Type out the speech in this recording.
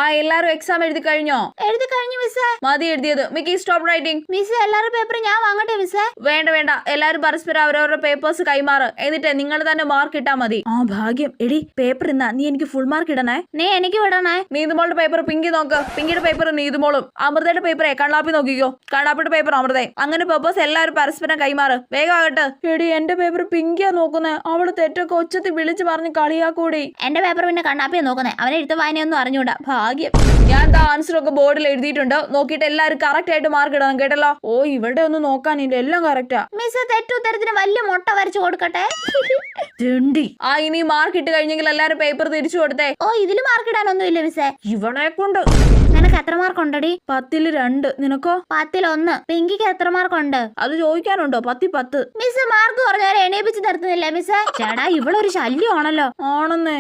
എല്ലാരും എക്സാം എഴുതി കഴിഞ്ഞോ? എഴുതി കഴിഞ്ഞു മിസ്സേ. മതി എഴുതിയത്. Mickey stop writing. മിസ്സേ എല്ലാവരുടെ പേപ്പർ ഞാൻ വാങ്ങട്ടെ മിസ്സേ? വേണ്ട വേണ്ട, എല്ലാരും പരസ്പരം അവരവരുടെ പേപ്പേഴ്സ് കൈമാറ്. എന്നിട്ട് നിങ്ങൾ തന്നെ മാർക്ക് ഇട്ടാ മതി. ഭാഗ്യം. എടി പേപ്പർ ഇന്നാ നീ എനിക്ക് ഫുൾ മാർക്ക് ഇടണേ. നീ എനിക്ക് വിടണേ. നീതുമോളുടെ പേപ്പർ പിങ്കി നോക്ക്. പിങ്കിയുടെ പേപ്പർ നീതുമോളും. അമൃതയുടെ പേപ്പറെ കണ്ണാപ്പി നോക്കിക്കോ. കണ്ണാപ്പിയുടെ പേപ്പർ അമൃതേ. അങ്ങനെ പേപ്പേഴ്സ് എല്ലാവരും പരസ്പരം കൈമാറ്. വേഗം ആകട്ടെ. എടി എന്റെ പേപ്പർ പിങ്കിയാ നോക്കുന്നേ. അവള് തെറ്റൊക്കെ ഒച്ചത്തിൽ വിളിച്ചു പറഞ്ഞ് കളിയാക്കൂടി. എന്റെ പേപ്പർ പിന്നെ കണ്ണാപ്പിയാ നോക്കുന്നേ. അവനെ എഴുത്ത് വായനയൊന്നും അറിഞ്ഞൂടാ. ഭാഗ്യം. ഞാൻ ആൻസർ ഒക്കെ ബോർഡിൽ എഴുതിയിട്ടുണ്ട്. നോക്കിയിട്ട് എല്ലാവരും കറക്റ്റ് ആയിട്ട് മാർക്ക് ഇടണം കേട്ടല്ലോ. ഇവിടെ ഒന്നും നോക്കാനില്ല, എല്ലാം കറക്റ്റാ. മിസ് തെറ്റുത്തരത്തിന് വലിയ മുട്ട വരച്ചു കൊടുക്കട്ടെ? ഇനി മാർക്ക് ഇട്ട് കഴിഞ്ഞെങ്കിൽ എല്ലാരും പേപ്പർ തിരിച്ചു കൊടുത്തേ. ഇതില് മാർക്ക് ഇടാനൊന്നും ഇല്ല മിസ്സേ. ഇവളെ കൊണ്ട്. നിനക്ക് എത്ര മാർക്ക് ഉണ്ടടി? 10ൽ 2. നിനക്കോ? 10ൽ 1. പിങ്കിക്ക് എത്ര മാർക്ക് ഉണ്ട്? അത് ചോദിക്കാനുണ്ടോ? 10 മിസ് മാർക്ക് പറഞ്ഞവരെ എണീപ്പിച്ച് നിർത്തുന്നില്ല മിസ്സേ. ചേടാ ഇവളൊരു ശല്യമാണല്ലോ. ആണെന്നേ.